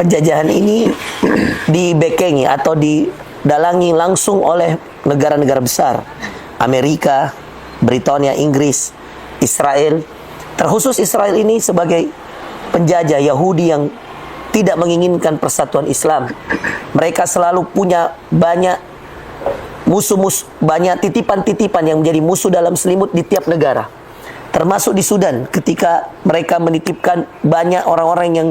penjajahan ini dibekengi atau didalangi langsung oleh negara-negara besar, Amerika, Britania, Inggris, Israel. Terkhusus Israel ini sebagai penjajah Yahudi yang tidak menginginkan persatuan Islam. Mereka selalu punya banyak musuh-musuh, banyak titipan-titipan yang menjadi musuh dalam selimut di tiap negara. Termasuk di Sudan, ketika mereka menitipkan banyak orang-orang yang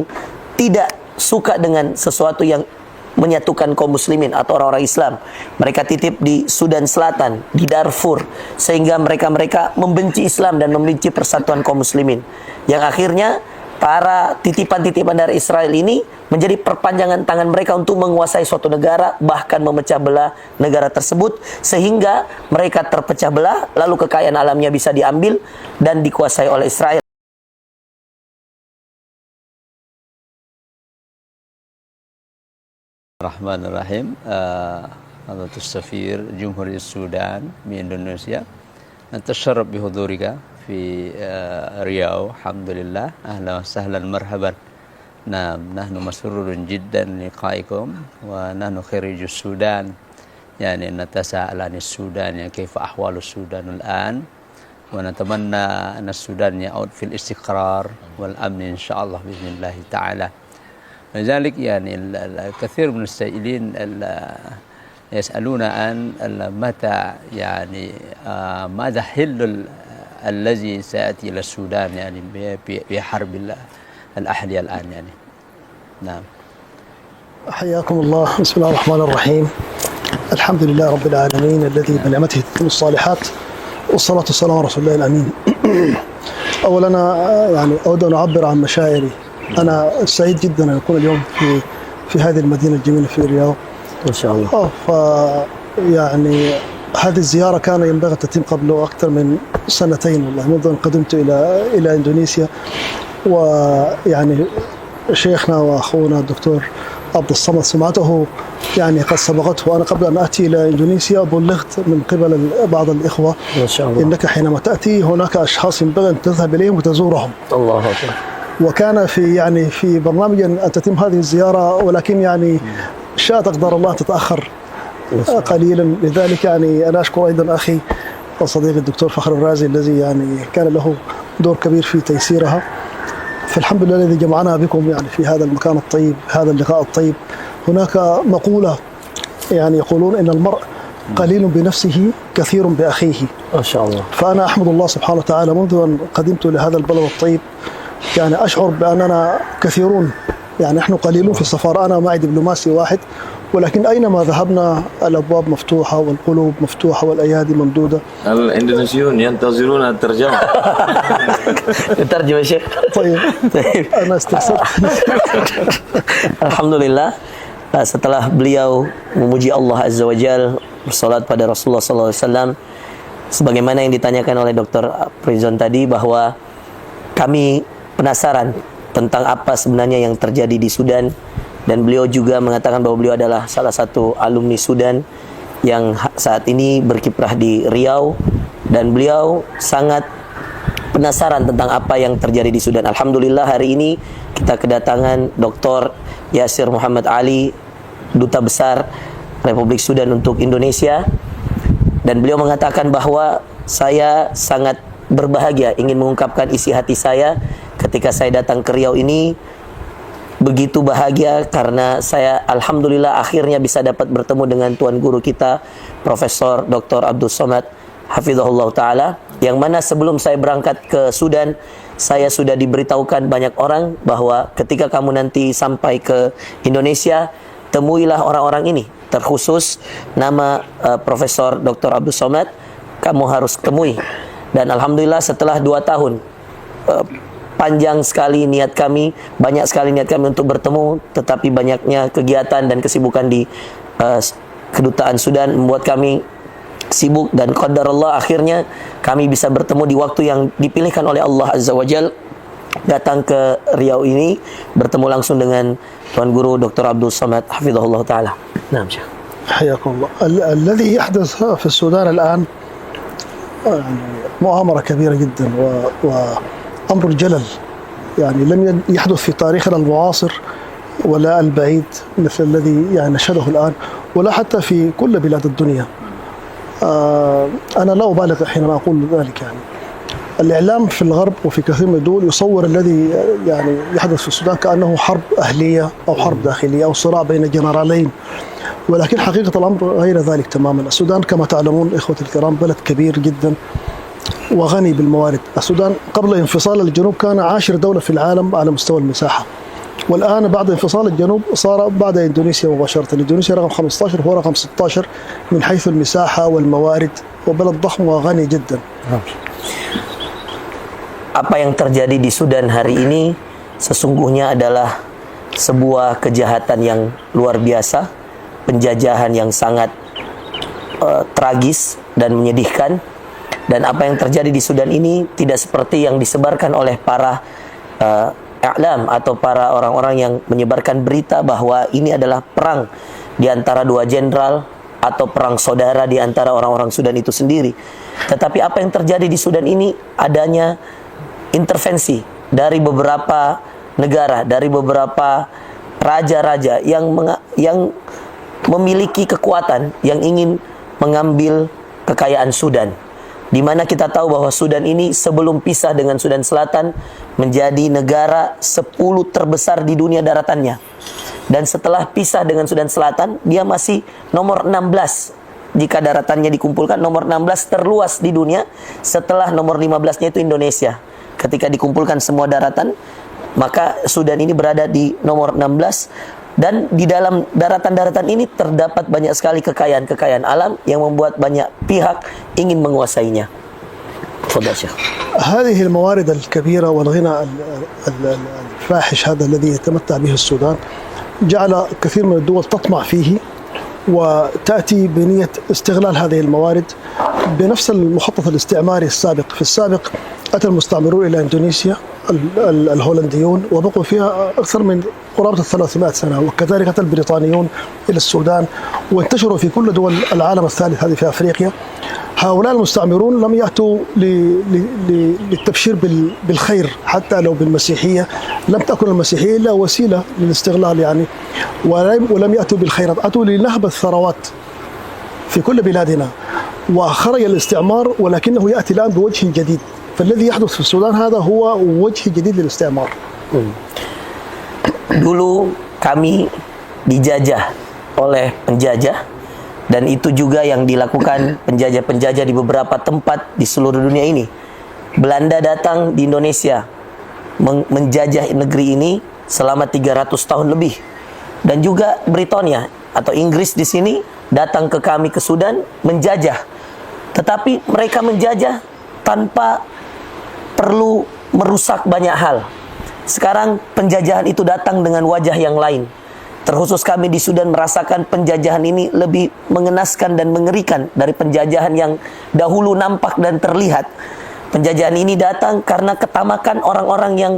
tidak suka dengan sesuatu yang menyatukan kaum muslimin atau orang-orang Islam. Mereka titip di Sudan Selatan, di Darfur, sehingga mereka membenci Islam dan membenci persatuan kaum muslimin. Yang akhirnya para titipan-titipan dari Israel ini menjadi perpanjangan tangan mereka untuk menguasai suatu negara, bahkan memecah belah negara tersebut, sehingga mereka terpecah belah, lalu kekayaan alamnya bisa diambil dan dikuasai oleh Israel. Bismillahirrahmanirrahim. Hadratus Safir Jumhuriyat Sudan di Indonesia, natasharraf bihudurika fi Riau. Alhamdulillah, ahlan wa sahlan marhaban. Nahnu masrurun jiddan liqaikum wa nahnu khiriju Sudan. Yani natasa'al an Sudan, ya kaifa ahwalus Sudan al-an, wa natamanna an Sudan ya'ud fil istiqrar wal amn insyaallah biiznillah ta'ala. لذلك يعني الكثير من السائلين يسألون عن متى يعني ماذا حل الذي سيأتي إلى السودان يعني بحرب الأهلية الآن يعني. نعم. حياكم الله. بسم الله الرحمن الرحيم. الحمد لله رب العالمين الذي بنعمته تتم الصالحات، والصلاة والسلام على رسول الله الأمين. أولا يعني أود أن أعبر عن مشاعري. أنا سعيد جدا أن أكون اليوم في هذه المدينة الجميلة في الرياض إن شاء الله. يعني هذه الزيارة كان ينبغي تتم قبل أكثر من سنتين والله، منذ أن قدمت إلى إندونيسيا. ويعني شيخنا وأخونا الدكتور عبد الصمد سمعته يعني قد سبقته. وأنا قبل أن آتي إلى إندونيسيا بلغت من قبل بعض الإخوة ما شاء الله إنك حينما تأتي هناك أشخاص ينبغي أن تذهب إليهم وتزورهم. الله أكبر. وكان في برنامج أن تتم هذه الزيارة، ولكن يعني شاءت أقدار الله تتأخر قليلا. لذلك يعني أنا أشكر أيضا أخي وصديقي الدكتور فخر الرازي الذي يعني كان له دور كبير في تيسيرها. فالحمد لله الذي جمعنا بكم يعني في هذا المكان الطيب، هذا اللقاء الطيب. هناك مقولة يعني يقولون إن المرء قليل بنفسه كثير بأخيه. ما شاء الله. فأنا أحمد الله سبحانه وتعالى منذ أن قدمت لهذا البلد الطيب، يعني أشعر بأننا كثيرون، يعني نحن قليلون في السفارة. أنا معي دبلوماسي واحد، ولكن أينما ذهبنا الأبواب مفتوحة والقلوب مفتوحة والأيادي ممدودة. الإندونيسيون ينتظرون الترجمة. الترجمة يا شيخ. طيب أنا استفسرت. Alhamdulillah, setelah beliau memuji Allah Azza wa Jal, bersolat pada Rasulullah SAW, sebagaimana yang ditanyakan oleh Dr. Prizon tadi, bahwa kami penasaran tentang apa sebenarnya yang terjadi di Sudan, dan beliau juga mengatakan bahwa beliau adalah salah satu alumni Sudan yang saat ini berkiprah di Riau, dan beliau sangat penasaran tentang apa yang terjadi di Sudan. Alhamdulillah, hari ini kita kedatangan Dr. Yasir Muhammad Ali, Duta Besar Republik Sudan untuk Indonesia, dan beliau mengatakan bahwa saya sangat berbahagia, ingin mengungkapkan isi hati saya ketika saya datang ke Riau ini. Begitu bahagia karena saya alhamdulillah akhirnya bisa dapat bertemu dengan tuan guru kita, Profesor Dr. Abdul Somad Hafizahullah Ta'ala, yang mana sebelum saya berangkat ke Sudan, saya sudah diberitahukan banyak orang bahwa ketika kamu nanti sampai ke Indonesia, temuilah orang-orang ini, terkhusus nama Profesor Dr. Abdul Somad, kamu harus temui. Dan alhamdulillah setelah 2 tahun panjang sekali niat kami, banyak sekali niat kami untuk bertemu, tetapi banyaknya kegiatan dan kesibukan di kedutaan Sudan membuat kami sibuk, dan qadarullah akhirnya kami bisa bertemu di waktu yang dipilihkan oleh Allah Azza wa Jal, datang ke Riau ini bertemu langsung dengan Tuan Guru Dr. Abdul Somad Hafizahullah Ta'ala. Naam Syekh. حياكم الله. الذي يحدث في السودان الآن مؤامرة كبيرة جدا وأمر جلل، يعني لم يحدث في تاريخنا المعاصر ولا البعيد مثل الذي يعني نشهده الآن، ولا حتى في كل بلاد الدنيا. أنا لا أبالغ حينما أقول ذلك. يعني الإعلام في الغرب وفي كثير من الدول يصور الذي يعني يحدث في السودان كأنه حرب أهلية أو حرب داخلية أو صراع بين جنرالين، ولكن حقيقة الأمر غير ذلك تماما. السودان كما تعلمون إخوتي الكرام بلد كبير جدا وغني بالموارد. السودان قبل انفصال الجنوب كان 10 دولة في العالم على مستوى المساحة، والآن بعد انفصال الجنوب صار بعد إندونيسيا مباشرة. إندونيسيا رقم 15 هو رقم 16 من حيث المساحة والموارد، وبلد ضخم وغني جدا. Apa yang terjadi di Sudan hari ini sesungguhnya adalah sebuah kejahatan yang luar biasa, penjajahan yang sangat tragis dan menyedihkan. Dan apa yang terjadi di Sudan ini tidak seperti yang disebarkan oleh para i'lam atau para orang-orang yang menyebarkan berita bahwa ini adalah perang di antara dua jenderal atau perang saudara di antara orang-orang Sudan itu sendiri. Tetapi apa yang terjadi di Sudan ini adanya intervensi dari beberapa negara, dari beberapa raja-raja yang memiliki kekuatan yang ingin mengambil kekayaan Sudan. Di mana kita tahu bahwa Sudan ini sebelum pisah dengan Sudan Selatan menjadi negara 10 terbesar di dunia daratannya. Dan setelah pisah dengan Sudan Selatan, dia masih nomor 16. Jika daratannya dikumpulkan, nomor 16 terluas di dunia. Setelah nomor 15-nya itu Indonesia. Ketika dikumpulkan semua daratan, maka Sudan ini berada di nomor 16. Dan di dalam daratan-daratan ini terdapat banyak sekali kekayaan-kekayaan alam yang membuat banyak pihak ingin menguasainya. تفضل شيخ. هذه الموارد الكبيرة والغنى الفاحش هذا الذي يتمتع به السودان جعل كثير من الدول تطمع فيه وتأتي بنية استغلال هذه الموارد بنفس المخطط الاستعماري السابق. في السابق أتى المستعمرون إلى إندونيسيا الهولنديون وبقوا فيها أكثر من قرابة 300 سنة، وكذلك أتى البريطانيون إلى السودان وانتشروا في كل دول العالم الثالث هذه في أفريقيا. هؤلاء المستعمرون لم يأتوا للتبشير بالخير حتى لو بالمسيحية، لم تكن المسيحية إلا وسيلة للاستغلال يعني، ولم يأتوا بالخيرات، أتوا لنهب الثروات في كل بلادنا. وخرج الاستعمار ولكنه يأتي الآن بوجه جديد، فالذي يحدث في السودان هذا هو وجه جديد للاستعمار. Dulu kami dijajah oleh penjajah, dan itu juga yang dilakukan penjajah-penjajah di beberapa tempat di seluruh dunia ini. Belanda datang di Indonesia menjajah negeri ini selama 300 tahun lebih. Dan juga Britania atau Inggris di sini datang ke kami ke Sudan menjajah. Tetapi mereka menjajah tanpa perlu merusak banyak hal. Sekarang penjajahan itu datang dengan wajah yang lain. Terkhusus kami di Sudan merasakan penjajahan ini lebih mengenaskan dan mengerikan dari penjajahan yang dahulu nampak dan terlihat. Penjajahan ini datang karena ketamakan orang-orang yang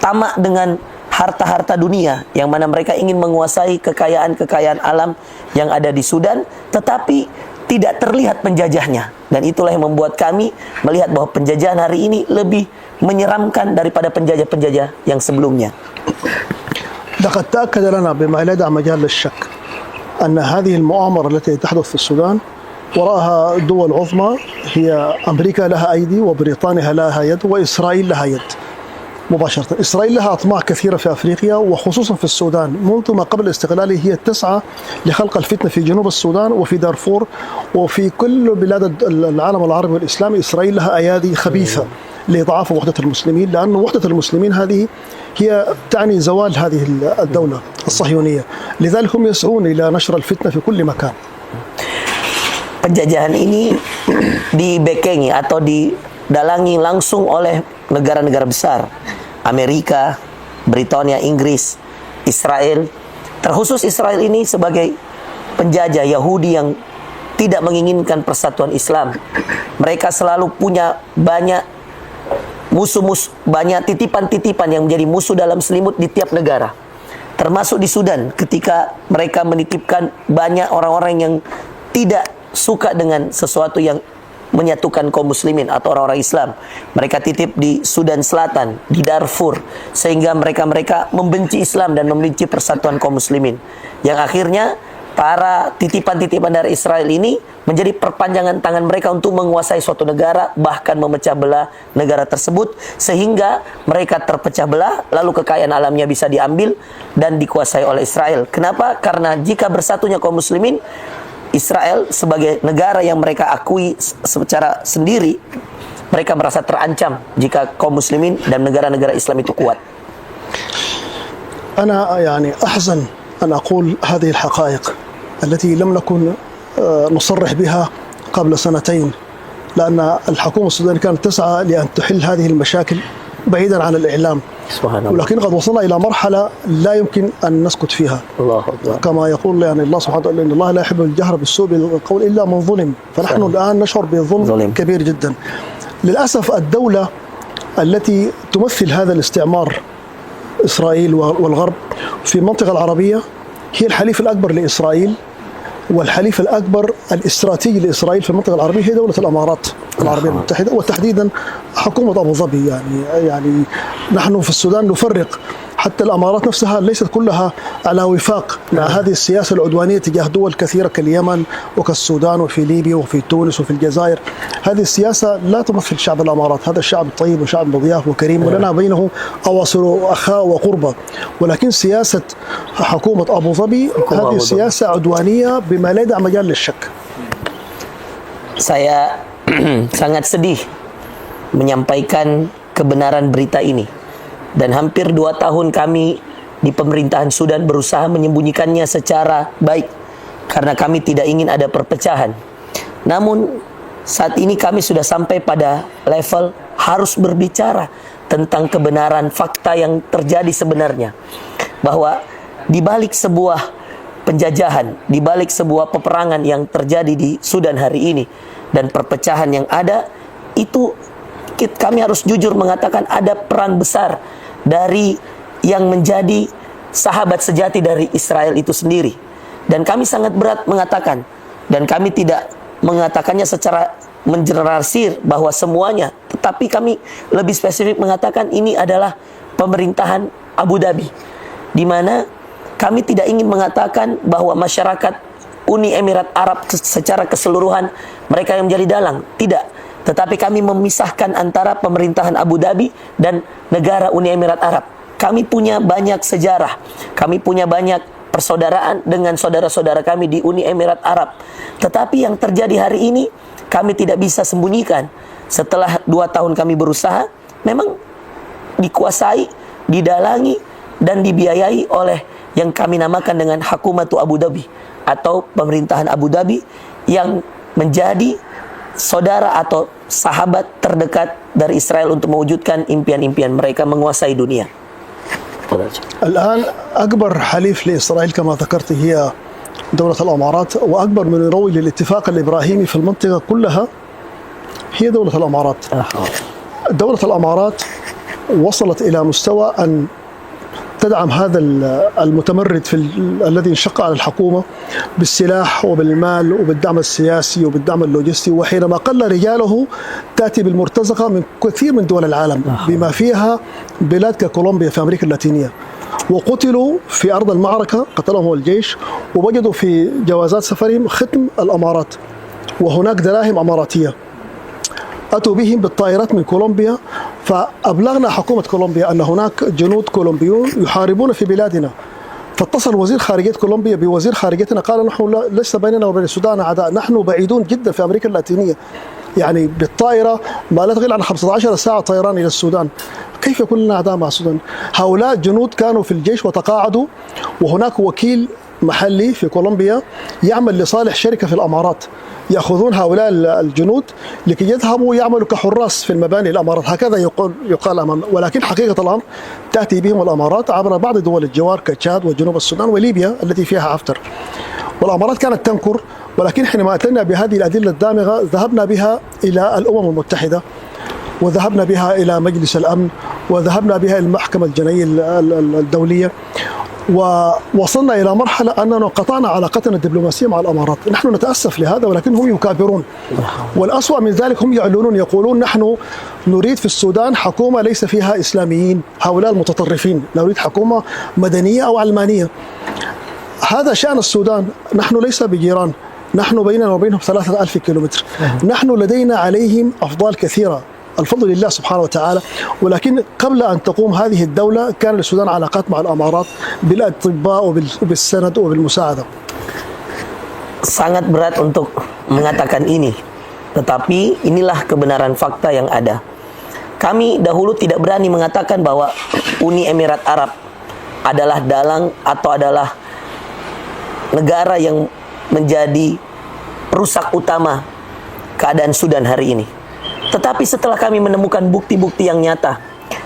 tamak dengan harta-harta dunia, yang mana mereka ingin menguasai kekayaan-kekayaan alam yang ada di Sudan, tetapi tidak terlihat penjajahnya. Dan itulah yang membuat kami melihat bahwa penjajahan hari ini lebih menyeramkan daripada penjajah-penjajah yang sebelumnya. لقد تأكد لنا بما لا يدع مجال للشك أن هذه المؤامرة التي تحدث في السودان وراءها دول عظمى، هي أمريكا لها أيدي وبريطانيا لها يد وإسرائيل لها يد مباشرة. إسرائيل لها أطماع كثيرة في أفريقيا وخصوصا في السودان. منذ ما قبل استقلاله هي تسعى لخلق الفتنة في جنوب السودان وفي دارفور وفي كل بلاد العالم العربي والإسلامي. إسرائيل لها أيادي خبيثة لإضعاف وحدة المسلمين، لأن وحدة المسلمين هذه هي تعني زوال هذه الدولة الصهيونية، لذلك هم يسعون إلى نشر الفتنة في كل مكان. Penjajahan ini dibekengi atau didalangi langsung oleh negara-negara besar, Amerika, Britania, Inggris, Israel. Terkhusus Israel ini sebagai penjajah Yahudi yang tidak menginginkan persatuan Islam. Mereka selalu punya banyak musuh-musuh, banyak titipan-titipan yang menjadi musuh dalam selimut di tiap negara. Termasuk di Sudan, ketika mereka menitipkan banyak orang-orang yang tidak suka dengan sesuatu yang menyatukan kaum muslimin atau orang-orang Islam. Mereka titip di Sudan Selatan, di Darfur, sehingga mereka membenci Islam dan membenci persatuan kaum muslimin. Yang akhirnya para titipan-titipan dari Israel ini menjadi perpanjangan tangan mereka untuk menguasai suatu negara, bahkan memecah belah negara tersebut, sehingga mereka terpecah belah, lalu kekayaan alamnya bisa diambil dan dikuasai oleh Israel. Kenapa? Karena jika bersatunya kaum muslimin, Israel sebagai negara yang mereka akui secara sendiri, mereka merasa terancam jika kaum muslimin dan negara-negara Islam itu kuat. أنا يعني أحزن أن أقول هذه الحقائق التي لم نكن نصرح بها قبل سنتين، لأن الحكومة السودانية كانت تسعى لأن تحل هذه المشاكل بعيدا عن الإعلام، سبحان الله. ولكن قد وصلنا إلى مرحلة لا يمكن أن نسكت فيها. الله أكبر. كما يقول يعني الله سبحانه وتعالى إن الله لا يحب الجهر بالسوء بالقول إلا من ظلم، فنحن الآن نشعر بظلم كبير جدا. للأسف الدولة التي تمثل هذا الاستعمار إسرائيل والغرب في المنطقة العربية هي الحليف الأكبر لإسرائيل، والحليف الأكبر الاستراتيجي لإسرائيل في المنطقة العربية هي دولة الإمارات العربية المتحدة، وتحديدا حكومة أبو ظبي. يعني نحن في السودان نفرق، حتى الإمارات نفسها ليست كلها على وفاق مع هذه السياسة العدوانية تجاه دول كثيرة كاليمن وكالسودان وفي ليبيا وفي تونس وفي الجزائر. هذه السياسة لا تمثل شعب الإمارات، هذا الشعب طيب وشعب مضياف وكريم ولنا بينه أواصر أخاء وقربة، ولكن سياسة حكومة أبو ظبي هذه سياسة عدوانية بما لا يدع مجال للشك. Saya sangat sedih menyampaikan kebenaran berita ini. Dan hampir 2 tahun kami di pemerintahan Sudan berusaha menyembunyikannya secara baik, karena kami tidak ingin ada perpecahan. Namun saat ini kami sudah sampai pada level harus berbicara tentang kebenaran fakta yang terjadi sebenarnya. Bahwa di balik sebuah penjajahan, di balik sebuah peperangan yang terjadi di Sudan hari ini dan perpecahan yang ada, itu kami harus jujur mengatakan ada peran besar dari yang menjadi sahabat sejati dari Israel itu sendiri. Dan kami sangat berat mengatakan, dan kami tidak mengatakannya secara mengeneralisir bahwa semuanya, tetapi kami lebih spesifik mengatakan ini adalah pemerintahan Abu Dhabi, di mana kami tidak ingin mengatakan bahwa masyarakat Uni Emirat Arab secara keseluruhan mereka yang menjadi dalang, tidak. Tetapi kami memisahkan antara pemerintahan Abu Dhabi dan negara Uni Emirat Arab. Kami punya banyak sejarah, kami punya banyak persaudaraan dengan saudara-saudara kami di Uni Emirat Arab. Tetapi yang terjadi hari ini kami tidak bisa sembunyikan. Setelah 2 tahun kami berusaha, memang dikuasai, didalangi, dan dibiayai oleh yang kami namakan dengan Hakumatu Abu Dhabi, atau pemerintahan Abu Dhabi yang menjadi saudara atau sahabat terdekat dari Israel untuk mewujudkan impian-impian mereka menguasai dunia. الآن أكبر حليف لإسرائيل كما ذكرت هي دولة الإمارات، وأكبر من يروج للاتفاق الإبراهيمي في المنطقة كلها هي دولة الإمارات. دولة الإمارات وصلت إلى مستوى أن تدعم هذا المتمرد الذي انشق على الحكومة بالسلاح وبالمال وبالدعم السياسي وبالدعم اللوجستي، وحينما قل رجاله تأتي بالمرتزقة من كثير من دول العالم بما فيها بلاد ككولومبيا في أمريكا اللاتينية، وقتلوا في أرض المعركة، قتلهم الجيش، ووجدوا في جوازات سفرهم ختم الأمارات وهناك دراهم أماراتية. أتوا بهم بالطائرات من كولومبيا، فأبلغنا حكومة كولومبيا أن هناك جنود كولومبيون يحاربون في بلادنا، فاتصل وزير خارجية كولومبيا بوزير خارجيتنا قال نحن ليس بيننا وبين السودان أعداء، نحن بعيدون جدا في أمريكا اللاتينية، يعني بالطائرة ما لا تقل عن 15 ساعة طيران إلى السودان، كيف يكون لنا أعداء مع السودان؟ هؤلاء جنود كانوا في الجيش وتقاعدوا، وهناك وكيل محلي في كولومبيا يعمل لصالح شركة في الأمارات، يأخذون هؤلاء الجنود لكي يذهبوا يعملوا كحراس في المباني الأمارات، هكذا يقال أمام، ولكن حقيقة الأمر تأتي بهم الأمارات عبر بعض دول الجوار كتشاد وجنوب السودان وليبيا التي فيها حفتر. والأمارات كانت تنكر، ولكن حينما أتينا بهذه الأدلة الدامغة ذهبنا بها إلى الأمم المتحدة، وذهبنا بها إلى مجلس الأمن، وذهبنا بها إلى المحكمة الجنائية الدولية، ووصلنا إلى مرحلة أننا قطعنا علاقتنا الدبلوماسية مع الأمارات. نحن نتأسف لهذا ولكن هم يكابرون، والأسوأ من ذلك هم يعلنون يقولون نحن نريد في السودان حكومة ليس فيها إسلاميين، هؤلاء المتطرفين، نريد حكومة مدنية أو علمانية. هذا شأن السودان، نحن ليس بجيران، نحن بيننا وبينهم 3000 كيلومتر، نحن لدينا عليهم أفضال كثيرة، الفضل لله سبحانه وتعالى. ولكن قبل أن تقوم هذه الدولة كان للسودان علاقات مع الأمارات بالأطباء وبالسند وبالمساعدة. Sangat berat untuk mengatakan ini, tetapi inilah kebenaran fakta yang ada. Kami dahulu tidak berani mengatakan bahwa Uni Emirat Arab adalah dalang atau adalah negara yang menjadi perusak utama keadaan Sudan hari ini. Tetapi setelah kami menemukan bukti-bukti yang nyata,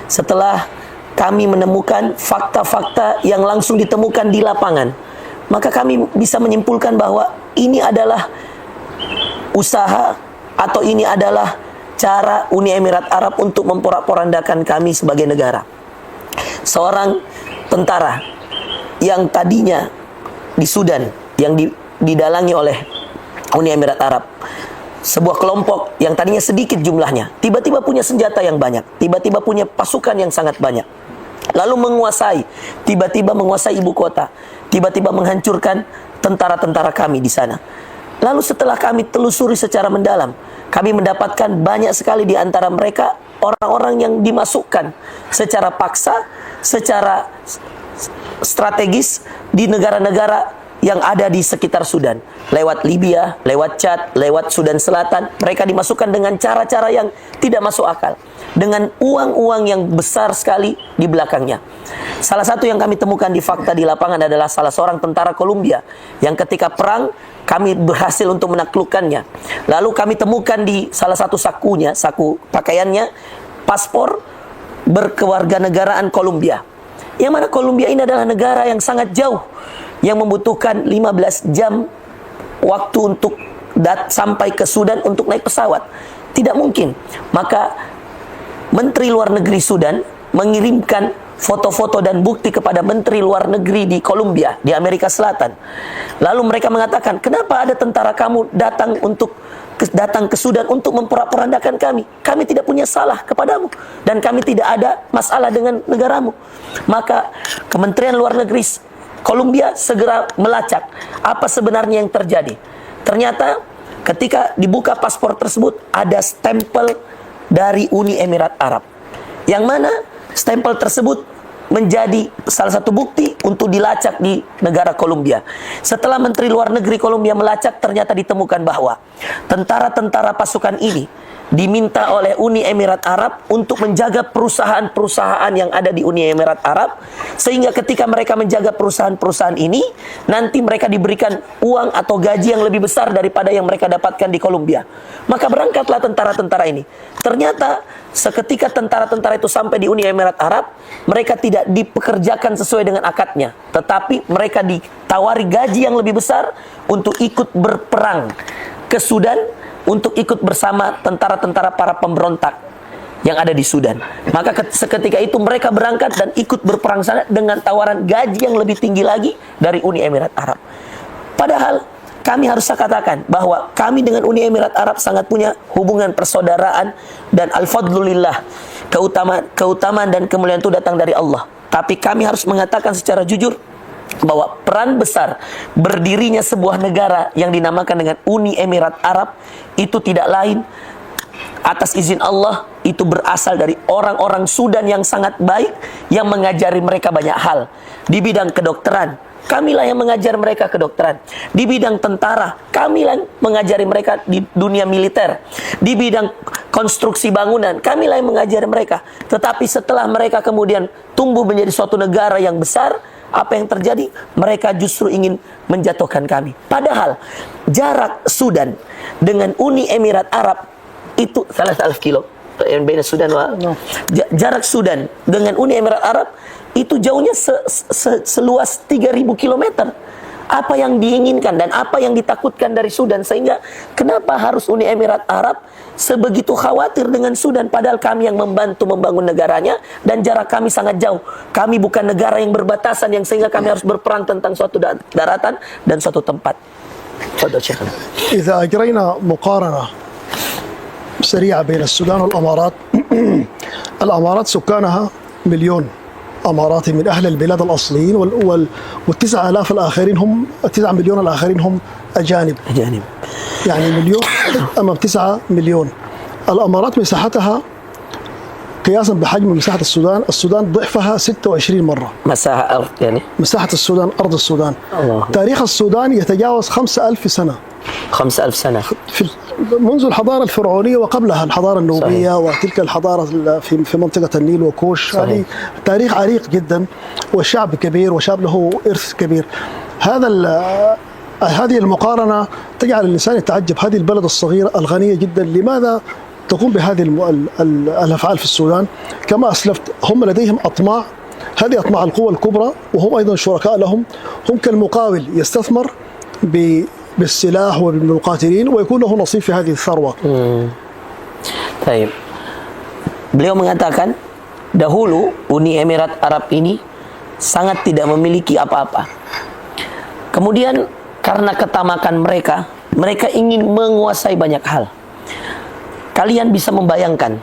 setelah kami menemukan fakta-fakta yang langsung ditemukan di lapangan, maka kami bisa menyimpulkan bahwa ini adalah usaha atau ini adalah cara Uni Emirat Arab untuk memporak-porandakan kami sebagai negara. Seorang tentara yang tadinya di Sudan, yang didalangi oleh Uni Emirat Arab, sebuah kelompok yang tadinya sedikit jumlahnya, tiba-tiba punya senjata yang banyak, tiba-tiba punya pasukan yang sangat banyak, lalu tiba-tiba menguasai ibu kota, tiba-tiba menghancurkan tentara-tentara kami di sana. Lalu setelah kami telusuri secara mendalam, kami mendapatkan banyak sekali di antara mereka orang-orang yang dimasukkan secara paksa, secara strategis di negara-negara yang ada di sekitar Sudan, lewat Libya, lewat Chad, lewat Sudan Selatan. Mereka dimasukkan dengan cara-cara yang tidak masuk akal, dengan uang-uang yang besar sekali di belakangnya. Salah satu yang kami temukan di fakta di lapangan adalah salah seorang tentara Kolombia yang ketika perang kami berhasil untuk menaklukkannya. Lalu kami temukan di salah satu sakunya, saku pakaiannya, paspor berkewarganegaraan Kolombia. Yang mana Kolombia ini adalah negara yang sangat jauh, yang membutuhkan 15 jam waktu untuk sampai ke Sudan untuk naik pesawat. Tidak mungkin. Maka Menteri Luar Negeri Sudan mengirimkan foto-foto dan bukti kepada Menteri Luar Negeri di Kolombia, di Amerika Selatan. Lalu mereka mengatakan, kenapa ada tentara kamu datang ke Sudan untuk memporak-porandakan kami? Kami tidak punya salah kepadamu dan kami tidak ada masalah dengan negaramu. Maka Kementerian Luar Negeri Kolombia segera melacak apa sebenarnya yang terjadi. Ternyata ketika dibuka paspor tersebut ada stempel dari Uni Emirat Arab, yang mana stempel tersebut menjadi salah satu bukti untuk dilacak di negara Kolombia. Setelah Menteri Luar Negeri Kolombia melacak, ternyata ditemukan bahwa tentara-tentara pasukan ini diminta oleh Uni Emirat Arab untuk menjaga perusahaan-perusahaan yang ada di Uni Emirat Arab, sehingga ketika mereka menjaga perusahaan-perusahaan ini, nanti mereka diberikan uang atau gaji yang lebih besar daripada yang mereka dapatkan di Kolombia. Maka berangkatlah tentara-tentara ini. Ternyata seketika tentara-tentara itu sampai di Uni Emirat Arab, mereka tidak dipekerjakan sesuai dengan akadnya, tetapi mereka ditawari gaji yang lebih besar untuk ikut berperang ke Sudan, untuk ikut bersama tentara-tentara para pemberontak yang ada di Sudan. Maka seketika itu mereka berangkat dan ikut berperang sana dengan tawaran gaji yang lebih tinggi lagi dari Uni Emirat Arab. Padahal kami harus katakan bahwa kami dengan Uni Emirat Arab sangat punya hubungan persaudaraan, dan al-fadlulillah, keutamaan dan kemuliaan itu datang dari Allah. Tapi kami harus mengatakan secara jujur bahwa peran besar berdirinya sebuah negara yang dinamakan dengan Uni Emirat Arab itu tidak lain atas izin Allah, itu berasal dari orang-orang Sudan yang sangat baik, yang mengajari mereka banyak hal. Di bidang kedokteran, kamilah yang mengajar mereka kedokteran. Di bidang tentara, kamilah yang mengajari mereka di dunia militer. Di bidang konstruksi bangunan, kamilah yang mengajari mereka. Tetapi setelah mereka kemudian tumbuh menjadi suatu negara yang besar, apa yang terjadi? Mereka justru ingin menjatuhkan kami. Padahal jarak Sudan dengan Uni Emirat Arab itu 3,000 kilo. Sudan jarak Sudan dengan Uni Emirat Arab itu jauhnya seluas 3.000 kilometer. apa yang diinginkan dan apa yang ditakutkan dari Sudan, sehingga kenapa harus Uni Emirat Arab sebegitu khawatir dengan Sudan, padahal kami yang membantu membangun negaranya dan jarak kami sangat jauh. Kami bukan negara yang berbatasan yang sehingga kami harus berperan tentang suatu daratan dan suatu tempat. Fadhal Syekh. إذا أجرينا مقارنة سريعة بين السودان والأمارات الأمارات سكانها مليون أماراتي من أهل البلاد الأصليين والتسعة آلاف الآخرين هم 9 مليون الآخرين هم أجانب أجانب. يعني مليون أمام 9 مليون. الأمارات مساحتها قياسا بحجم مساحة السودان ضعفها 26 مرة. مساحة أرض يعني. مساحة السودان، أرض السودان. الله. تاريخ السودان يتجاوز 5000 سنة. 5000 سنة. منذ الحضارة الفرعونية وقبلها الحضارة النوبية. صحيح. وتلك الحضارة في منطقة النيل وكوش. صحيح. هذه تاريخ عريق جدا والشعب كبير وشعب له إرث كبير. هذه المقارنة تجعل الإنسان يتعجب، هذه البلد الصغيرة الغنية جدا لماذا تقوم بهذه الأفعال في السودان؟ كما أسلفت هم لديهم أطماع، هذه أطماع القوى الكبرى وهم أيضا شركاء لهم، هم كالمقاول يستثمر بالسلاح وبالمقاتلين ويكون له نصيب في هذه الثروة. Baik. Beliau mengatakan dahulu Uni Emirat Arab ini sangat tidak memiliki apa-apa. Kemudian karena ketamakan mereka, mereka ingin menguasai banyak hal. Kalian bisa membayangkan,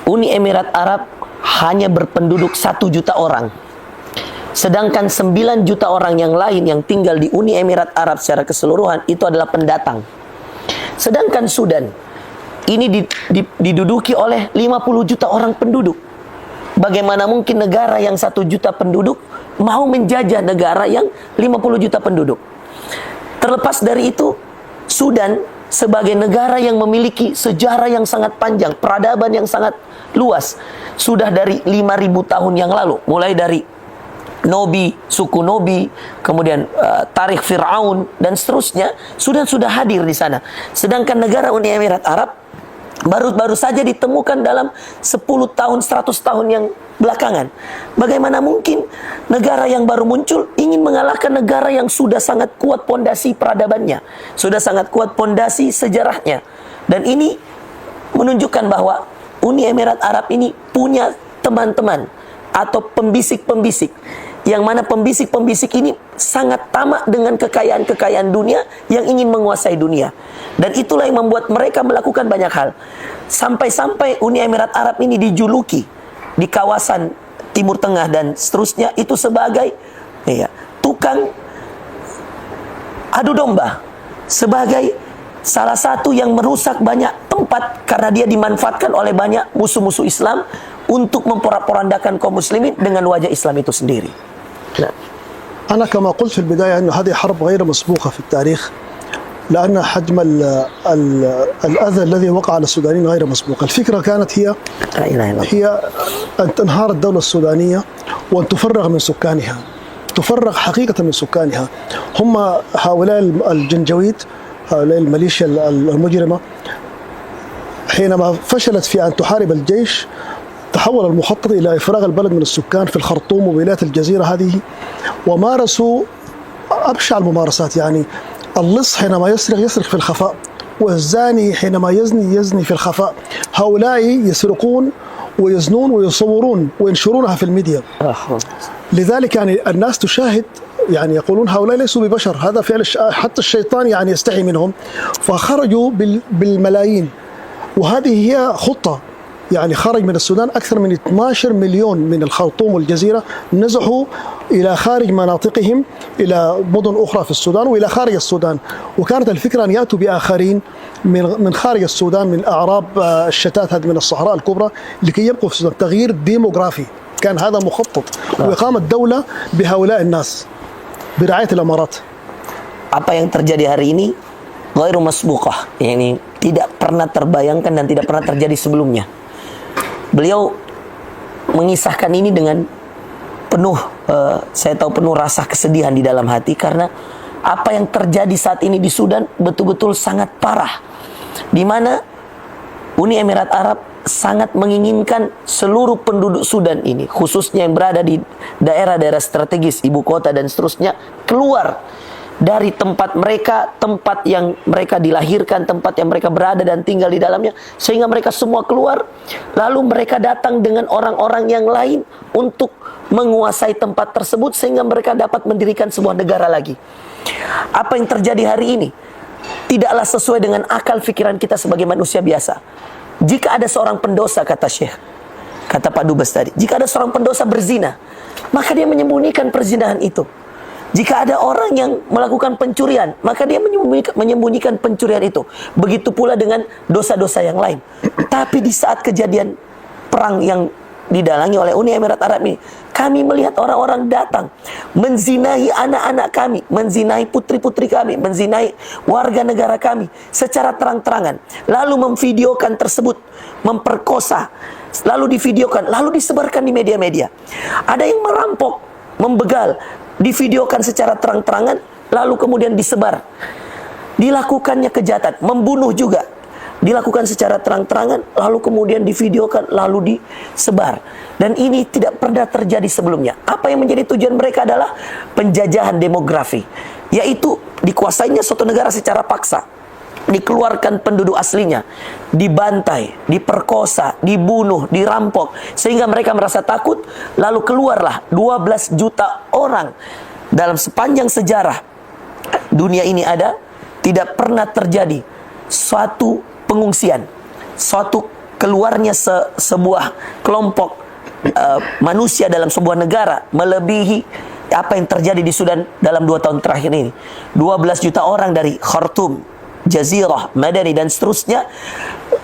Uni Emirat Arab hanya berpenduduk 1 juta orang. Sedangkan 9 juta orang yang lain yang tinggal di Uni Emirat Arab secara keseluruhan itu adalah pendatang. Sedangkan Sudan ini diduduki oleh 50 juta orang penduduk. Bagaimana mungkin negara yang 1 juta penduduk mau menjajah negara yang 50 juta penduduk? Terlepas dari itu, Sudan sebagai negara yang memiliki sejarah yang sangat panjang, peradaban yang sangat luas, sudah dari 5.000 tahun yang lalu, mulai dari Nobi, suku Nobi, kemudian tarikh Fir'aun dan seterusnya, Sudan sudah hadir di sana. Sedangkan negara Uni Emirat Arab baru saja ditemukan dalam 10 tahun, 100 tahun yang belakangan. Bagaimana mungkin negara yang baru muncul ingin mengalahkan negara yang sudah sangat kuat pondasi peradabannya, sudah sangat kuat pondasi sejarahnya. Dan ini menunjukkan bahwa Uni Emirat Arab ini punya teman-teman atau pembisik-pembisik, yang mana pembisik-pembisik ini sangat tamak dengan kekayaan-kekayaan dunia yang ingin menguasai dunia. Dan itulah yang membuat mereka melakukan banyak hal. Sampai-sampai Uni Emirat Arab ini dijuluki di kawasan Timur Tengah dan seterusnya itu sebagai tukang adu domba, sebagai salah satu yang merusak banyak tempat karena dia dimanfaatkan oleh banyak musuh-musuh Islam untuk memporak-porandakan kaum muslimin dengan wajah Islam itu sendiri. Nah. أنا كما قلت في البداية أن هذه حرب غير مسبوقة في التاريخ، لأن حجم الأذى الذي وقع على السودانيين غير مسبوق. الفكرة كانت هي أن تنهار الدولة السودانية وأن تفرغ من سكانها، تفرغ حقيقة من سكانها. هم هؤلاء الجنجويد، هؤلاء الميليشيا المجرمة، حينما فشلت في أن تحارب الجيش تحول المخطط إلى إفراغ البلد من السكان في الخرطوم وولايات الجزيرة هذه، ومارسوا أبشع الممارسات. يعني اللص حينما يسرق في الخفاء، والزاني حينما يزني في الخفاء. هؤلاء يسرقون ويزنون ويصورون وينشرونها في الميديا. لذلك يعني الناس تشاهد، يعني يقولون هؤلاء ليسوا ببشر، هذا فعل حتى الشيطان يعني يستحي منهم، فخرجوا بالملايين. وهذه هي خطة، يعني خرج من السودان أكثر من 12 مليون من الخرطوم والجزيرة، نزحوا إلى خارج مناطقهم إلى مدن أخرى في السودان وإلى خارج السودان. وكانت الفكرة أن يأتوا بآخرين من خارج السودان، من أعراب الشتات هذه من الصحراء الكبرى، لكي يبقوا في السودان. تغيير ديموغرافي كان هذا مخطط، وإقامة دولة بهؤلاء الناس برعاية الإمارات. Apa yang terjadi hari ini ghairu masbuqah, yani tidak pernah terbayangkan dan tidak pernah terjadi sebelumnya. Beliau mengisahkan ini dengan penuh, saya tahu penuh rasa kesedihan di dalam hati, karena apa yang terjadi saat ini di Sudan betul-betul sangat parah, di mana Uni Emirat Arab sangat menginginkan seluruh penduduk Sudan ini, khususnya yang berada di daerah-daerah strategis, ibu kota dan seterusnya, keluar dari tempat mereka, tempat yang mereka dilahirkan, tempat yang mereka berada dan tinggal di dalamnya, sehingga mereka semua keluar, lalu mereka datang dengan orang-orang yang lain untuk menguasai tempat tersebut sehingga mereka dapat mendirikan sebuah negara lagi. Apa yang terjadi hari ini tidaklah sesuai dengan akal fikiran kita sebagai manusia biasa. Jika ada seorang pendosa, kata Syekh, kata Pak Dubes tadi, jika ada seorang pendosa berzina, maka dia menyembunyikan perzinahan itu. Jika ada orang yang melakukan pencurian, maka dia menyembunyikan pencurian itu. Begitu pula dengan dosa-dosa yang lain. Tapi di saat kejadian perang yang didalangi oleh Uni Emirat Arab ini, kami melihat orang-orang datang menzinahi anak-anak kami, menzinahi putri-putri kami, menzinahi warga negara kami secara terang-terangan, lalu memvideokan tersebut, memperkosa, lalu divideokan, lalu disebarkan di media-media. Ada yang merampok, membegal, divideokan secara terang-terangan, lalu kemudian disebar. Dilakukannya kejahatan, membunuh juga, dilakukan secara terang-terangan, lalu kemudian divideokan, lalu disebar. Dan ini tidak pernah terjadi sebelumnya. Apa yang menjadi tujuan mereka adalah penjajahan demografi, yaitu dikuasainya suatu negara secara paksa, dikeluarkan penduduk aslinya, dibantai, diperkosa, dibunuh, dirampok, sehingga mereka merasa takut, lalu keluarlah 12 juta orang. Dalam sepanjang sejarah dunia ini ada, tidak pernah terjadi suatu pengungsian, suatu keluarnya sebuah kelompok manusia dalam sebuah negara melebihi apa yang terjadi di Sudan dalam 2 tahun terakhir ini. 12 juta orang dari Khartoum, Jazirah, Madani dan seterusnya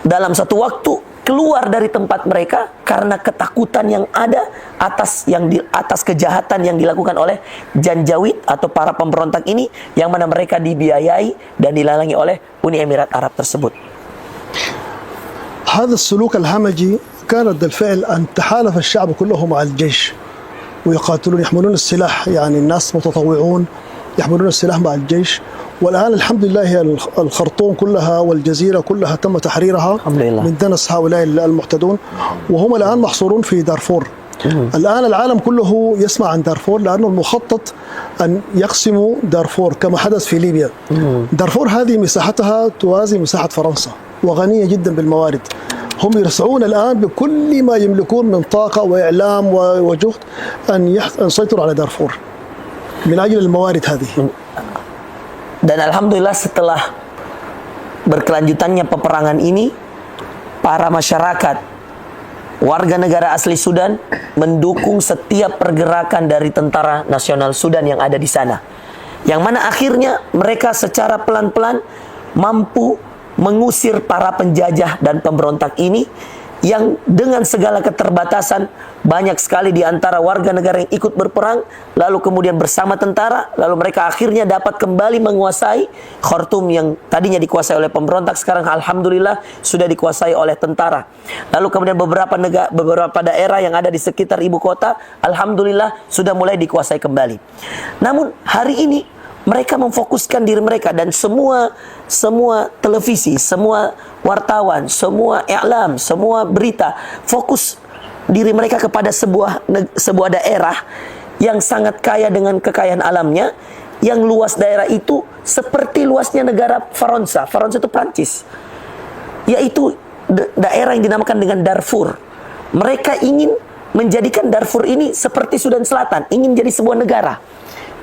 dalam satu waktu keluar dari tempat mereka karena ketakutan yang ada atas kejahatan yang dilakukan oleh Janjawid atau para pemberontak ini, yang mana mereka dibiayai dan dilalangi oleh Uni Emirat Arab tersebut. هذا السلوك الهمجي كان رد الفعل أن تحالف الشعب كله مع الجيش ويقاتلون، يحملون السلاح، يعني الناس متطوعون يحملون السلاح مع الجيش. والآن الحمد لله الخرطوم كلها والجزيرة كلها تم تحريرها الحمد لله من دنس هؤلاء المعتدون، وهم الآن محصورون في دارفور. الآن العالم كله يسمع عن دارفور لأنه المخطط أن يقسموا دارفور كما حدث في ليبيا. دارفور هذه مساحتها توازي مساحة فرنسا وغنية جدا بالموارد. هم يسعون الآن بكل ما يملكون من طاقة وإعلام وجهد أن يسيطروا على دارفور من أجل الموارد هذه. Dan alhamdulillah setelah berkelanjutannya peperangan ini, para masyarakat warga negara asli Sudan mendukung setiap pergerakan dari tentara nasional Sudan yang ada di sana, yang mana akhirnya mereka secara pelan-pelan mampu mengusir para penjajah dan pemberontak ini, yang dengan segala keterbatasan banyak sekali di antara warga negara yang ikut berperang, lalu kemudian bersama tentara, lalu mereka akhirnya dapat kembali menguasai Khartoum yang tadinya dikuasai oleh pemberontak, sekarang alhamdulillah sudah dikuasai oleh tentara. Lalu kemudian beberapa daerah yang ada di sekitar ibu kota, alhamdulillah sudah mulai dikuasai kembali. Namun hari ini mereka memfokuskan diri mereka, dan semua televisi, semua wartawan, semua i'lam, semua berita fokus diri mereka kepada sebuah daerah yang sangat kaya dengan kekayaan alamnya, yang luas daerah itu seperti luasnya negara Faransa. Faransa itu Prancis, yaitu daerah yang dinamakan dengan Darfur. Mereka ingin menjadikan Darfur ini seperti Sudan Selatan, ingin jadi sebuah negara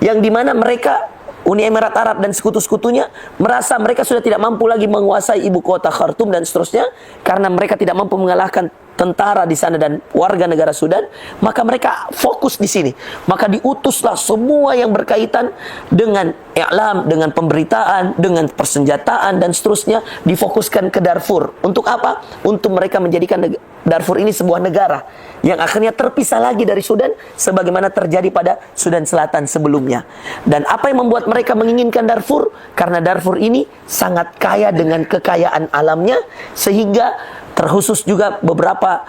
yang dimana mereka, Uni Emirat Arab dan sekutu-sekutunya, merasa mereka sudah tidak mampu lagi menguasai ibu kota Khartoum dan seterusnya, karena mereka tidak mampu mengalahkan tentara di sana dan warga negara Sudan. Maka mereka fokus di sini. Maka diutuslah semua yang berkaitan dengan i'lam, dengan pemberitaan, dengan persenjataan dan seterusnya, difokuskan ke Darfur. Untuk apa? Untuk mereka menjadikan Darfur ini sebuah negara yang akhirnya terpisah lagi dari Sudan, sebagaimana terjadi pada Sudan Selatan sebelumnya. Dan apa yang membuat mereka menginginkan Darfur? Karena Darfur ini sangat kaya dengan kekayaan alamnya, sehingga terkhusus juga beberapa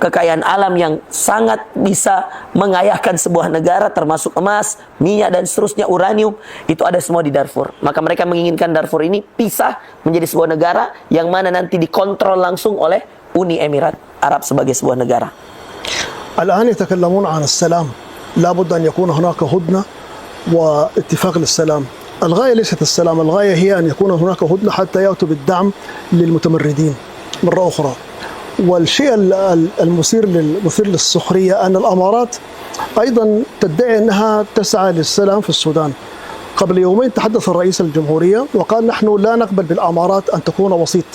kekayaan alam yang sangat bisa mengayahkan sebuah negara, termasuk emas, minyak dan seterusnya, uranium, itu ada semua di Darfur. Maka mereka menginginkan Darfur ini pisah menjadi sebuah negara yang mana nanti dikontrol langsung oleh Uni Emirat Arab sebagai sebuah negara. الآن يتكلمون عن السلام، لابد أن يكون هناك هدنة واتفاق للسلام. الغاية ليست السلام، الغاية هي أن يكون هناك هدنة حتى يأتوا بالدعم للمتمردين مرة أخرى. والشيء المثير للسخرية أن الأمارات أيضا تدعي أنها تسعى للسلام في السودان. قبل يومين تحدث الرئيس الجمهورية وقال نحن لا نقبل بالأمارات أن تكون وسيط،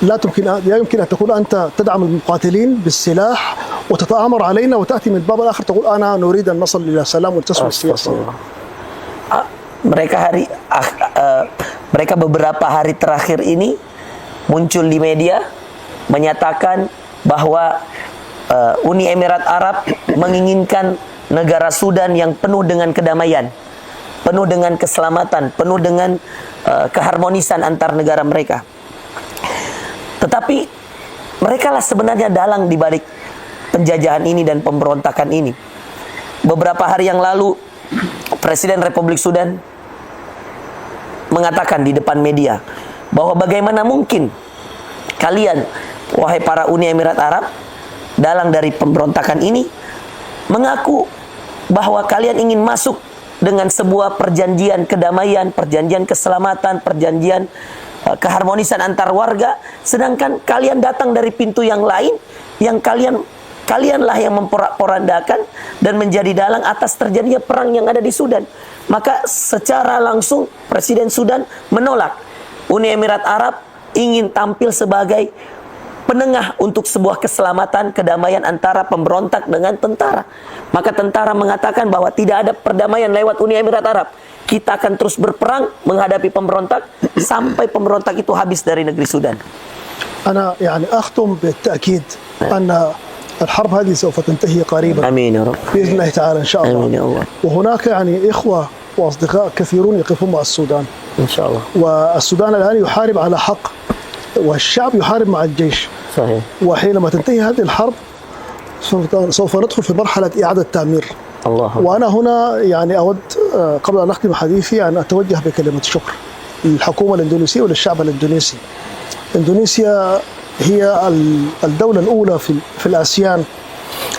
لا يمكن أن تكون أنت تدعم المقاتلين بالسلاح وتتآمر علينا وتأتي من الباب الآخر تقول أنا نريد أن نصل إلى سلام وتسوي السياسة. Mereka beberapa hari terakhir ini muncul di media menyatakan bahwa Uni Emirat Arab menginginkan negara Sudan yang penuh dengan kedamaian, penuh dengan keselamatan, penuh dengan keharmonisan antar negara mereka. Tetapi mereka lah sebenarnya dalang di balik penjajahan ini dan pemberontakan ini. Beberapa hari yang lalu Presiden Republik Sudan mengatakan di depan media bahwa bagaimana mungkin kalian, wahai para Uni Emirat Arab, dalang dari pemberontakan ini, mengaku bahwa kalian ingin masuk dengan sebuah perjanjian kedamaian, perjanjian keselamatan, perjanjian keharmonisan antar warga, sedangkan kalian datang dari pintu yang lain, yang kalianlah yang memporak-porandakan dan menjadi dalang atas terjadinya perang yang ada di Sudan. Maka secara langsung Presiden Sudan menolak. Uni Emirat Arab ingin tampil sebagai penengah untuk sebuah keselamatan, kedamaian antara pemberontak dengan tentara. Maka tentara mengatakan bahwa tidak ada perdamaian lewat Uni Emirat Arab. Kita akan terus berperang menghadapi pemberontak sampai pemberontak itu habis dari negeri Sudan. أنا يعني أختم بالتأكيد أن الحرب هذه سوف تنتهي قريبا. آمين يا رب. بإذن الله تعالى إن شاء الله. آمين يا الله. وهناك يعني إخوة وأصدقاء كثيرون يقفون مع السودان. إن شاء الله. والسودان الآن يحارب على حق، والشعب يحارب مع الجيش. صحيح. وحينما تنتهي هذه الحرب سوف ندخل في مرحلة إعادة تعمير. الله. وأنا هنا يعني أود قبل أن أختم حديثي أن أتوجه بكلمة شكر للحكومة الإندونيسية وللشعب الإندونيسي. إندونيسيا هي الدولة الأولى في الآسيان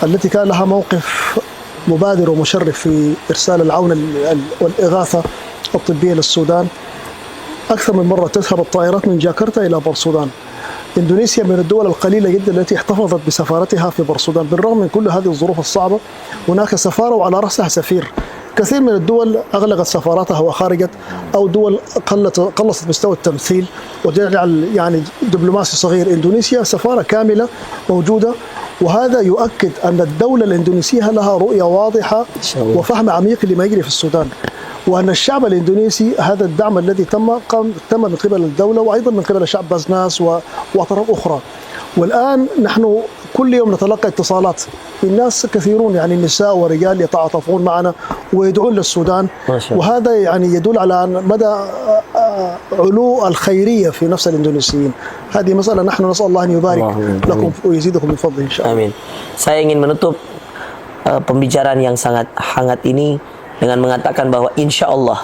التي كان لها موقف مبادر ومشرف في إرسال العون والإغاثة الطبية للسودان. أكثر من مرة تذهب الطائرات من جاكرتا إلى بورسودان. إندونيسيا من الدول القليلة جدا التي احتفظت بسفارتها في بورسودان بالرغم من كل هذه الظروف الصعبة. هناك سفارة وعلى رأسها سفير. كثير من الدول أغلقت سفاراتها وخرجت، أو دول قلصت مستوى التمثيل وتجعل يعني دبلوماسي صغير. إندونيسيا سفارة كاملة موجودة، وهذا يؤكد أن الدولة الإندونيسية لها رؤية واضحة وفهم عميق لما يجري في السودان، وأن الشعب الإندونيسي هذا الدعم الذي تم من قبل الدولة وأيضا من قبل شعب بازناس وأطراف أخرى. والآن نحن كل يوم نتلقى اتصالات من ناس كثيرون، يعني نساء ورجال يتعاطفون معنا ويدعون للسودان، وهذا يعني يدل على مدى علو الخيرية في نفس الإندونيسيين. هذه مسألة نحن نسأل الله أن يبارك لكم ويزيدكم من فضله إن شاء الله. Amin. Saya ingin menutup pembicaraan yang sangat hangat ini dengan mengatakan bahwa insya Allah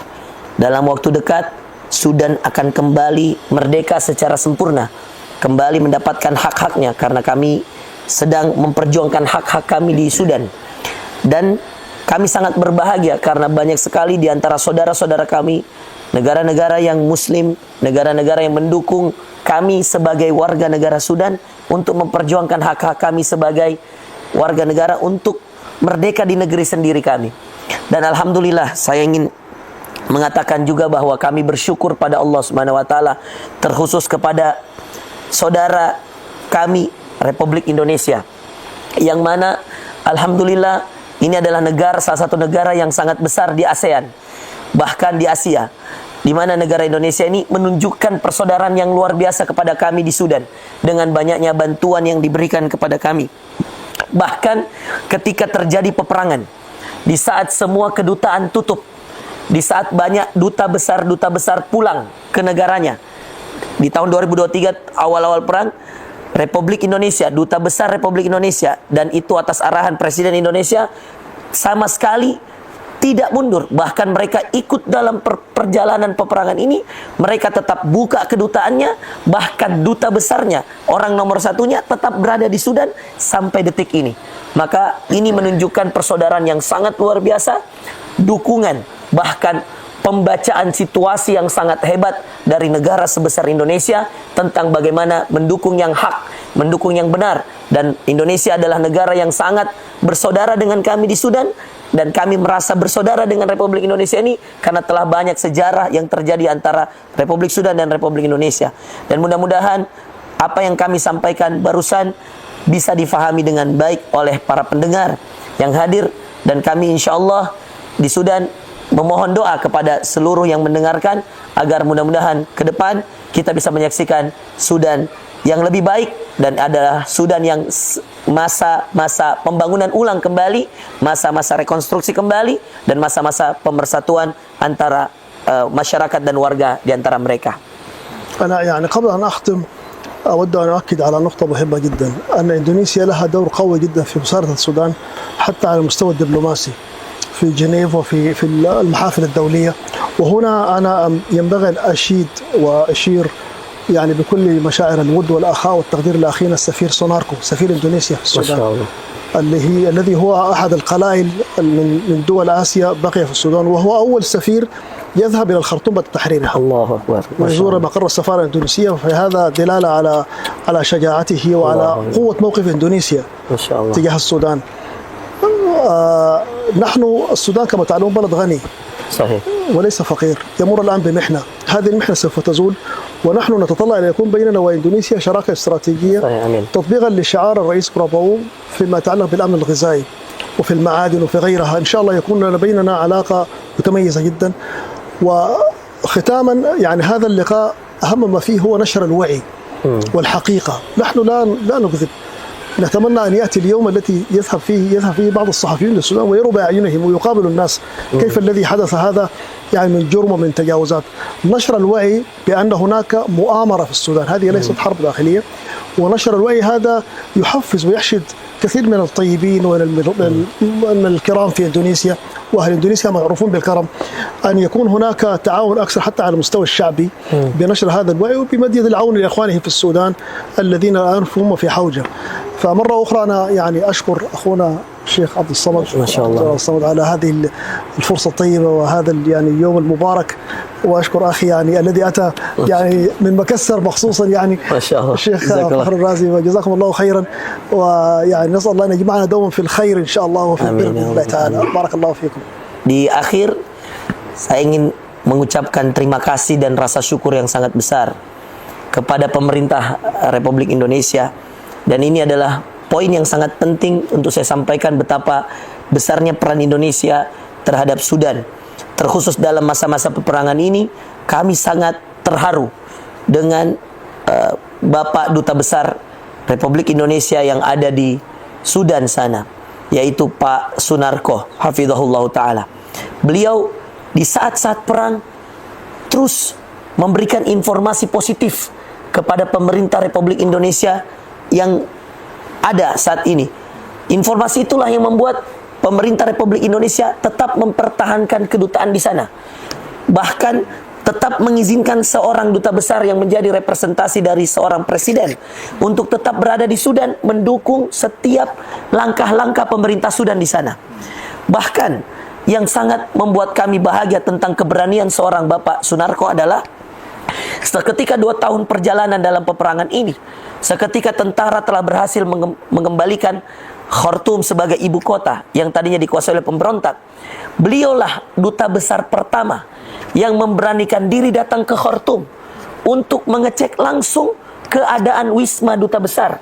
dalam waktu dekat Sudan akan kembali merdeka secara sempurna, kembali mendapatkan hak-haknya, karena kami sedang memperjuangkan hak-hak kami di Sudan. Dan kami sangat berbahagia karena banyak sekali di antara saudara-saudara kami, negara-negara yang muslim, negara-negara yang mendukung kami sebagai warga negara Sudan untuk memperjuangkan hak-hak kami sebagai warga negara untuk merdeka di negeri sendiri kami. Dan alhamdulillah saya ingin mengatakan juga bahwa kami bersyukur pada Allah Subhanahu wa taala, terkhusus kepada saudara kami Republik Indonesia, yang mana alhamdulillah ini adalah salah satu negara yang sangat besar di ASEAN, bahkan di Asia, di mana negara Indonesia ini menunjukkan persaudaraan yang luar biasa kepada kami di Sudan dengan banyaknya bantuan yang diberikan kepada kami. Bahkan ketika terjadi peperangan, di saat semua kedutaan tutup, di saat banyak duta besar pulang ke negaranya, di tahun 2023 awal-awal perang, Republik Indonesia, duta besar Republik Indonesia, dan itu atas arahan Presiden Indonesia, sama sekali tidak mundur. Bahkan mereka ikut dalam perjalanan peperangan ini. Mereka tetap buka kedutaannya. Bahkan duta besarnya, orang nomor satunya, tetap berada di Sudan sampai detik ini. Maka ini menunjukkan persaudaraan yang sangat luar biasa, dukungan, bahkan pembacaan situasi yang sangat hebat dari negara sebesar Indonesia tentang bagaimana mendukung yang hak, mendukung yang benar. Dan Indonesia adalah negara yang sangat bersaudara dengan kami di Sudan, dan kami merasa bersaudara dengan Republik Indonesia ini karena telah banyak sejarah yang terjadi antara Republik Sudan dan Republik Indonesia. Dan mudah-mudahan apa yang kami sampaikan barusan bisa difahami dengan baik oleh para pendengar yang hadir, dan kami insya-Allah di Sudan memohon doa kepada seluruh yang mendengarkan agar mudah-mudahan ke depan kita bisa menyaksikan Sudan yang lebih baik, dan adalah Sudan yang masa-masa pembangunan ulang kembali, masa-masa rekonstruksi kembali, dan masa-masa pemersatuan antara masyarakat dan warga di antara mereka. أنا يعني قبل أن أختم أود أن أؤكد على نقطة مهمة جدا، أن إندونيسيا لها دور قوي جدا في مساندة السودان حتى على المستوى الدبلوماسي في جنيف وفي المحافل الدولية. وهنا أنا ينبغي أن أشيد وأشير يعني بكل مشاعر الود والأخاء والتقدير لأخينا السفير سوناركو، سفير إندونيسيا في السودان، الذي هو أحد القلائل من دول آسيا بقي في السودان، وهو أول سفير يذهب إلى الخرطوم بعد تحريرها الله أكبر. ويزور مقر السفارة الإندونيسية، فهذا دلالة على شجاعته وعلى قوة موقف إندونيسيا ما شاء الله تجاه السودان. نحن السودان كما تعلمون بلد غني صحيح وليس فقير، يمر الآن بمحنة، هذه المحنة سوف تزول، ونحن نتطلع أن يكون بيننا وإندونيسيا شراكة استراتيجية صحيح. أمين. تطبيقا لشعار الرئيس برابو فيما يتعلق بالأمن الغذائي وفي المعادن وفي غيرها. إن شاء الله يكون بيننا علاقة متميزة جدا. وختاما يعني هذا اللقاء أهم ما فيه هو نشر الوعي والحقيقة. نحن لا نكذب، نتمنى أن يأتي اليوم التي يذهب فيه بعض الصحفيين للسودان ويروا بأعينهم ويقابلوا الناس كيف الذي حدث هذا يعني من جرم ومن تجاوزات. نشر الوعي بأن هناك مؤامرة في السودان، هذه ليست حرب داخلية، ونشر الوعي هذا يحفز ويحشد كثير من الطيبين ومن الكرام في إندونيسيا، وأهل إندونيسيا معروفون بالكرم، أن يكون هناك تعاون أكثر حتى على المستوى الشعبي بنشر هذا الوعي وبمد يد العون لإخوانهم في السودان الذين الآن هم في حوجة. فمرة أخرى أنا يعني أشكر أخونا الشيخ عبد الصمد ما شاء الله عبد الصمد على هذه الفرصة الطيبة وهذا يعني اليوم المبارك، وأشكر أخي يعني الذي أتى يعني من مكسر مخصوصا يعني ما شاء الله. الشيخ جزاك الله. فخر الرازي، وجزاكم الله خيرا، ويعني نسأل الله أن يجمعنا دوما في الخير إن شاء الله وفي البر بإذن الله تعالى. بارك الله فيكم. Di akhir, saya ingin mengucapkan terima kasih dan rasa syukur yang sangat besar kepada pemerintah Republik Indonesia. Dan ini adalah poin yang sangat penting untuk saya sampaikan, betapa besarnya peran Indonesia terhadap Sudan. Terkhusus dalam masa-masa peperangan ini, kami sangat terharu dengan Bapak Duta Besar Republik Indonesia yang ada di Sudan sana, yaitu Pak Sunarko hafizahullah ta'ala. Beliau di saat-saat perang terus memberikan informasi positif kepada pemerintah Republik Indonesia yang ada saat ini. Informasi itulah yang membuat pemerintah Republik Indonesia tetap mempertahankan kedutaan di sana, bahkan tetap mengizinkan seorang duta besar yang menjadi representasi dari seorang presiden untuk tetap berada di Sudan, mendukung setiap langkah-langkah pemerintah Sudan di sana. Bahkan yang sangat membuat kami bahagia tentang keberanian seorang Bapak Sunarko adalah seketika 2 tahun perjalanan dalam peperangan ini, seketika tentara telah berhasil mengembalikan Khartoum sebagai ibu kota yang tadinya dikuasai oleh pemberontak, beliaulah duta besar pertama yang memberanikan diri datang ke Khartoum untuk mengecek langsung keadaan wisma duta besar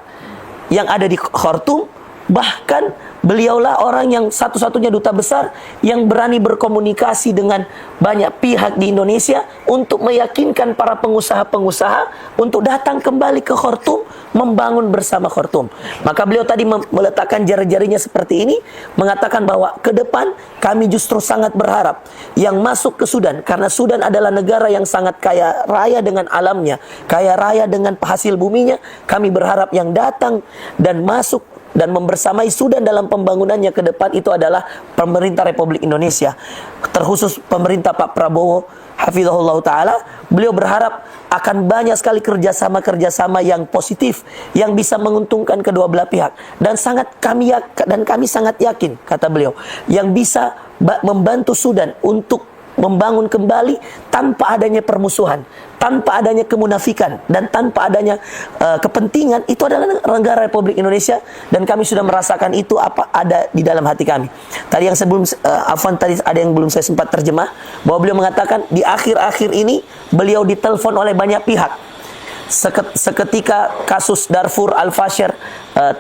yang ada di Khartoum. Bahkan beliaulah orang yang satu-satunya duta besar yang berani berkomunikasi dengan banyak pihak di Indonesia untuk meyakinkan para pengusaha-pengusaha untuk datang kembali ke Khartoum, membangun bersama Khartoum. Maka beliau tadi meletakkan jari-jarinya seperti ini, mengatakan bahwa ke depan kami justru sangat berharap yang masuk ke Sudan, karena Sudan adalah negara yang sangat kaya raya dengan alamnya, kaya raya dengan hasil buminya. Kami berharap yang datang dan masuk dan membersamai Sudan dalam pembangunannya ke depan itu adalah pemerintah Republik Indonesia, terkhusus pemerintah Pak Prabowo hafizahullah ta'ala. Beliau berharap akan banyak sekali kerjasama-kerjasama yang positif yang bisa menguntungkan kedua belah pihak, dan kami sangat yakin, kata beliau, yang bisa membantu Sudan untuk membangun kembali tanpa adanya permusuhan, tanpa adanya kemunafikan, dan tanpa adanya kepentingan. Itu adalah negara Republik Indonesia, dan kami sudah merasakan itu apa ada di dalam hati kami. Tadi yang sebelum tadi ada yang belum saya sempat terjemah, bahwa beliau mengatakan di akhir-akhir ini beliau ditelepon oleh banyak pihak. Seketika kasus Darfur Al-Fashir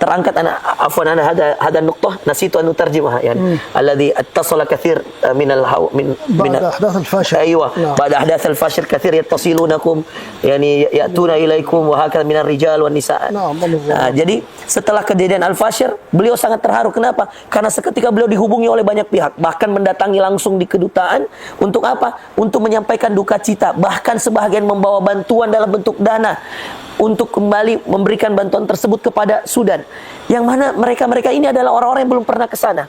terangkat, afwan ana hada nuqtah nasitu an utarjimah, yani alladhi attasala kathir min بعد أحداث الفاشر. ايوه بعد احداث الفاشر كثير يتصلونكم يعني ياتون اليكم وهكذا من الرجال والنساء. Jadi setelah kejadian Al-Fashir, beliau sangat terharu. Kenapa? Karena seketika beliau dihubungi oleh banyak pihak, bahkan mendatangi langsung di kedutaan. Untuk apa? Untuk menyampaikan duka cita, bahkan sebagian membawa bantuan dalam bentuk dana untuk kembali memberikan bantuan tersebut kepada Sudan, yang mana mereka ini adalah orang-orang yang belum pernah ke sana.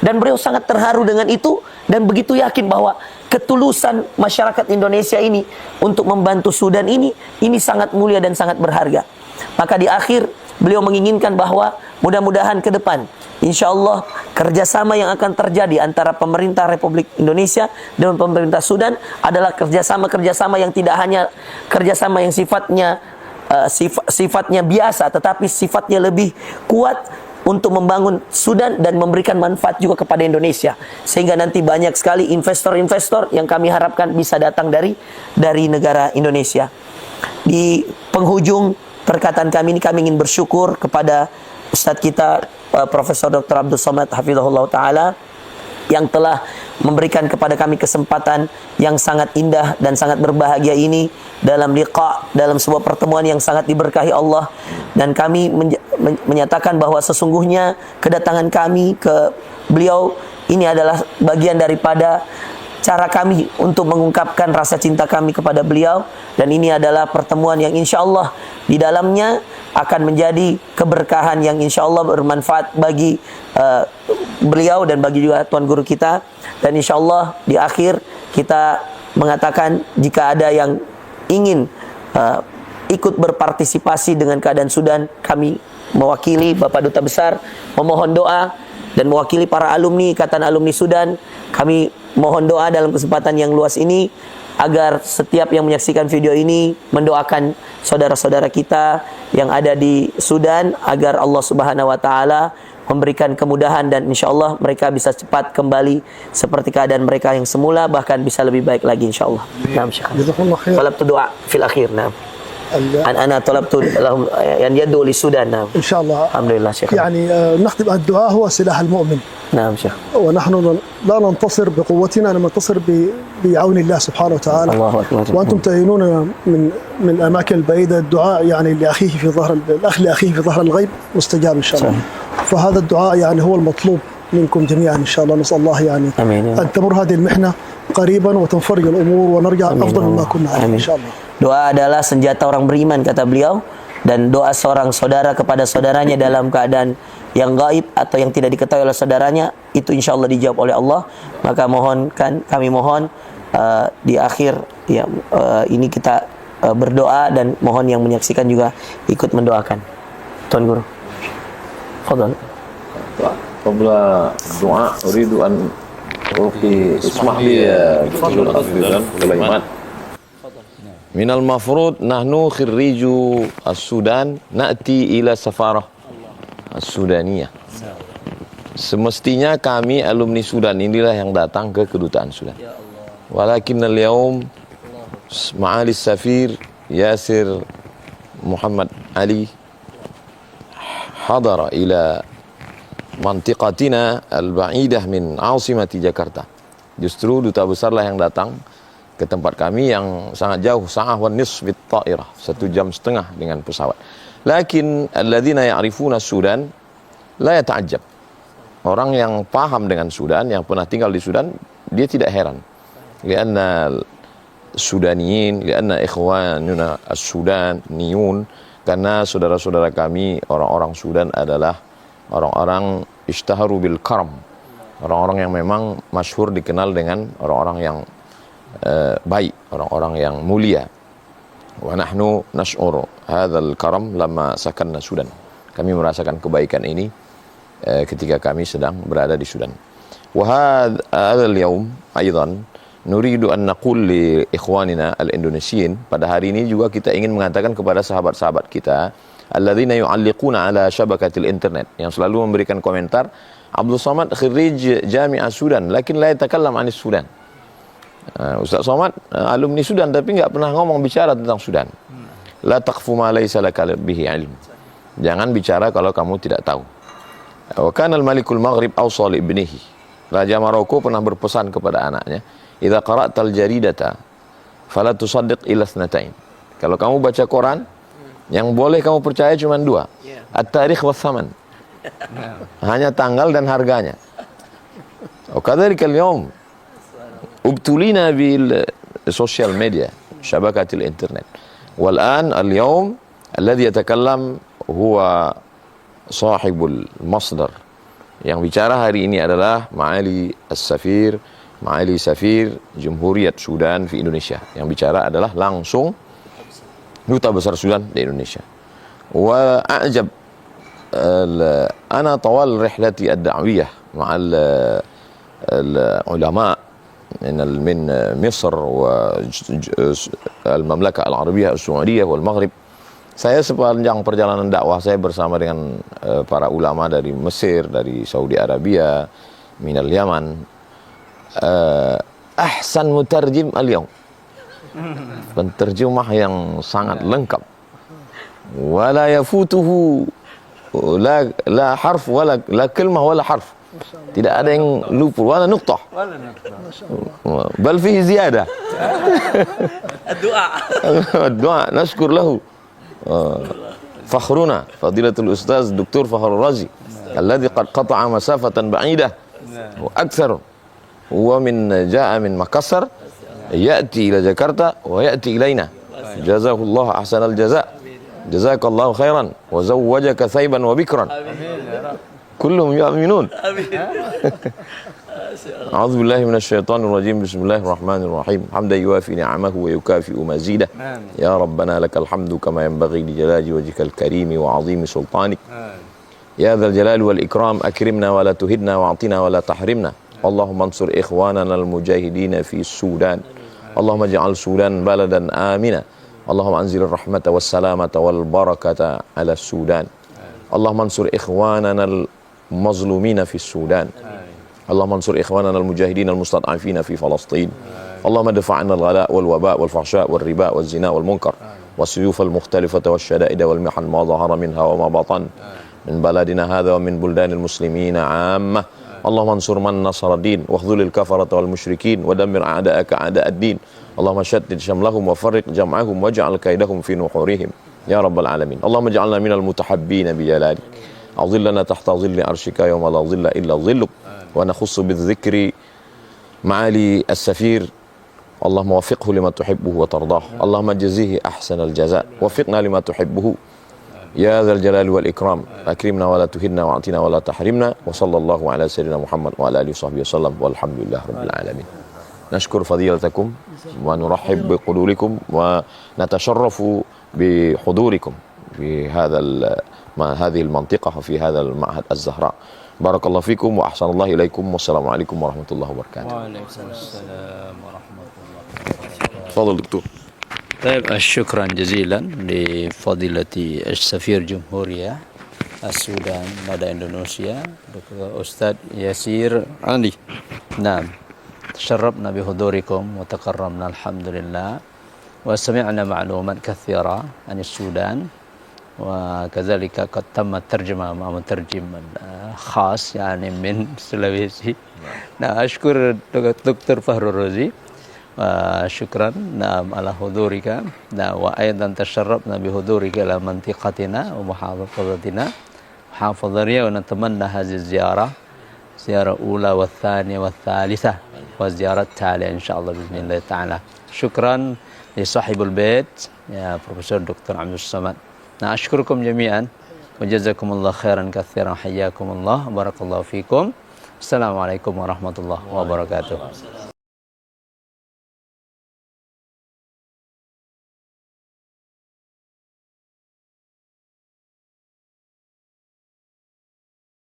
Dan beliau sangat terharu dengan itu, dan begitu yakin bahwa ketulusan masyarakat Indonesia ini untuk membantu Sudan ini sangat mulia dan sangat berharga. Maka di akhir beliau menginginkan bahwa mudah-mudahan ke depan insyaallah kerjasama yang akan terjadi antara pemerintah Republik Indonesia dan pemerintah Sudan adalah kerjasama yang tidak hanya kerjasama yang sifatnya biasa, tetapi sifatnya lebih kuat untuk membangun Sudan dan memberikan manfaat juga kepada Indonesia, sehingga nanti banyak sekali investor-investor yang kami harapkan bisa datang dari negara Indonesia. Di penghujung perkataan kami ini, kami ingin bersyukur kepada Ustadz kita Profesor Dr. Abdul Somad Hafizahullah Ta'ala, yang telah memberikan kepada kami kesempatan yang sangat indah dan sangat berbahagia ini dalam liqa, dalam sebuah pertemuan yang sangat diberkahi Allah. Dan kami menyatakan bahwa sesungguhnya kedatangan kami ke beliau ini adalah bagian daripada cara kami untuk mengungkapkan rasa cinta kami kepada beliau. Dan ini adalah pertemuan yang insya Allah di dalamnya akan menjadi keberkahan yang insya Allah bermanfaat bagi beliau dan bagi juga Tuan Guru kita. Dan insya Allah di akhir kita mengatakan, jika ada yang ingin ikut berpartisipasi dengan keadaan Sudan, kami mewakili Bapak Duta Besar memohon doa, dan mewakili para alumni Ikatan Alumni Sudan, kami mohon doa dalam kesempatan yang luas ini agar setiap yang menyaksikan video ini mendoakan saudara-saudara kita yang ada di Sudan agar Allah Subhanahu wa taala memberikan kemudahan, dan insyaallah mereka bisa cepat kembali seperti keadaan mereka yang semula, bahkan bisa lebih baik lagi insyaallah. Naam Syekh. Jazakumullah khair. Talabtu doa fil akhir. Naam. Ana talabtu lahum an yad'u li Sudan. Naam. إن شاء الله. Alhamdulillah Syekh. يعني نختم الدعاء هو سلاح المؤمن. Naam Syekh. ونحن لا ننتصر بقوتنا، لما ننتصر بعون الله سبحانه وتعالى. الله أكبر. وأنتم تعينون من الأماكن البعيدة الدعاء يعني لأخيه في ظهر الأخ لأخيه في ظهر الغيب مستجاب إن شاء الله. فهذا الدعاء يعني هو المطلوب منكم جميعا إن شاء الله. نسأل الله يعني آمين. أن تمر هذه المحنة قريبا وتنفرج الأمور ونرجع أفضل مما كنا عليه إن شاء الله. Doa adalah senjata orang beriman, kata beliau, dan doa seorang saudara kepada saudaranya dalam keadaan yang gaib atau yang tidak diketahui oleh saudaranya, itu insya Allah dijawab oleh Allah. Maka kami mohon di akhir ya, ini kita berdoa, dan mohon yang menyaksikan juga ikut mendoakan. Tuan Guru, fadhal. قبل الدعاء أريد أن اسمح لي دكتور سليمان. من المفروض نحن خريج السودان نأتي إلى السفارة السودانية. Semestinya kami alumni Sudan inilah yang datang ke kedutaan Sudan. Walakin al-yawm ma'ali safir Yasir Muhammad Ali hadara ila mantiqatina al-ba'idah min asimati Jakarta. Justru duta besarlah yang datang ke tempat kami yang sangat jauh, sa'ah wan nisf bit ta'irah, 1 jam setengah dengan pesawat. Lakin alladzina ya'rifuna Sudan la yata'ajjab. Orang yang paham dengan Sudan, yang pernah tinggal di Sudan, dia tidak heran. Lianna Sudaniyin, lianna ikhwanuna as-Sudaniyun, karena saudara-saudara kami orang-orang Sudan adalah orang-orang ishtaharu bil karam, orang-orang yang memang masyhur dikenal dengan orang-orang yang baik, orang-orang yang mulia. Wa nahnu nash'ur hadzal karam lamma sakanna Sudan. Kami merasakan kebaikan ini ketika kami sedang berada di Sudan. Wa hadzal yaum aidan nuridu an naqul li ikhwanina al-Indonesiyin, pada hari ini juga kita ingin mengatakan kepada sahabat-sahabat kita alladzina yu'alliquna ala syabakatil internet, yang selalu memberikan komentar, Abdul Somad khirij Jami'ah Sudan lakin la yatakallam anis Sudan. Ustaz Somad alumni Sudan tapi enggak pernah ngomong bicara tentang Sudan. La taqfu ma laysa laka bihi ilm. Jangan bicara kalau kamu tidak tahu. Wa kana al-malikul maghrib awsa li ibnihi. Raja Maroko pernah berpesan kepada anaknya, idza qara'tal jaridata fala tusaddiq illa itsnatain. Kalau kamu baca koran, yang boleh kamu percaya cuma dua. At-tarikh was saman. Hanya tanggal dan harganya. Wa kadzalika al-yawm ubtulina bil social media, syabakatil internet. والآن اليوم الذي يتكلم هو صاحب المصدر, yang bicara hari ini adalah Ma'ali As-Safir, Ma'ali Safir Jumhuriyat Sudan di Indonesia. Yang bicara adalah langsung Duta Besar Sudan di Indonesia. Wa a'jab ana tawal rihlati ad-da'wiyah ma'al al-ulama من مصر والمملكة العربية السعودية والمغرب. Saya sepanjang perjalanan dakwah saya bersama dengan para ulama dari Mesir, dari Saudi Arabia, minal Yaman. Ahsan mutarjim al-yawm. Penterjemah yang sangat lengkap. Wala yafutuhu la harf wala la kalimah wala harf. Tidak ada yang lupa, wala nuqtah. Bal fihi ziyadah. Doa, nashkur lahu. Fakhruna, fadilatul ustaz Dr. Fakhrul Razi, alladhi qad qata'a masafatan ba'idah wa akthar. Huwa jaa min Makassar, ya'ti ila Jakarta wa ya'ti ilaina. Jazahullah ahsanal jaza. Jazakallahu khairan wa zawwajaka thayban wa bikran. كلهم يؤمنون. أعوذ بالله من الشيطان الرجيم. بسم الله الرحمن الرحيم. حمدا يوافي نعمه ويكافئ مزيده. يا ربنا لك الحمد كما ينبغي لجلال وجهك الكريم وعظيم سلطانك. يا ذا الجلال والإكرام أكرمنا ولا تهدنا وأعطنا ولا تحرمنا. اللهم انصر إخواننا المجاهدين في السودان. اللهم اجعل السودان بلدا آمنا. اللهم أنزل الرحمة والسلامة والبركة على السودان. اللهم انصر إخواننا المظلومين في السودان. اللهم انصر إخواننا المجاهدين المستضعفين في فلسطين. اللهم ادفع عنا الغلاء والوباء والفحشاء والربا والزنا والمنكر والسيوف المختلفة والشدائد والمحن ما ظهر منها وما بطن من بلدنا هذا ومن بلدان المسلمين عامة. اللهم انصر من نصر الدين واخذل الكفرة والمشركين ودمر أعداءك أعداء الدين. اللهم شتت شملهم وفرق جمعهم واجعل كيدهم في نحورهم يا رب العالمين. اللهم اجعلنا من المتحبين بجلالك. أظلنا تحت ظل عرشك يوم لا ظل إلا ظلك. ونخص بالذكر معالي السفير. اللهم وفقه لما تحبه وترضاه. اللهم جزيه أحسن الجزاء. وفقنا لما تحبه يا ذا الجلال والإكرام. أكرمنا ولا تهنا وأعطنا ولا تحرمنا. وصلى الله على سيدنا محمد وعلى آله وصحبه وسلم والحمد لله رب العالمين. نشكر فضيلتكم ونرحب بقدوركم ونتشرف بحضوركم في هذه المنطقة وفي هذا المعهد الزهراء. بارك الله فيكم وأحسن الله إليكم والسلام عليكم ورحمة الله وبركاته. وعليكم السلام ورحمة الله وبركاته. تفضل دكتور. طيب شكرا جزيلا لفضيلة السفير جمهورية السودان لدى إندونيسيا أستاذ ياسير علي. نعم تشرفنا بحضوركم وتكرمنا الحمد لله وسمعنا معلومات كثيرة عن السودان وكذلك قد تم الترجمة مع مترجم خاص يعني من سلويسي. نعم أشكر دكتور فخر الرازي وشكرا نعم على حضورك. نعم وأيضا تشرفنا بحضورك إلى منطقتنا ومحافظتنا محافظة ريا ونتمنى هذه الزيارة زيارة أولى والثانية والثالثة والزيارة التالية إن شاء الله بإذن الله تعالى. شكرا لصاحب البيت يا بروفيسور دكتور عبد الصمد. Nah, asyukurukum jami'an wa jazakumullah khairan katsiran hayyakumullah barakallahu fikum. Assalamualaikum warahmatullahi wabarakatuh.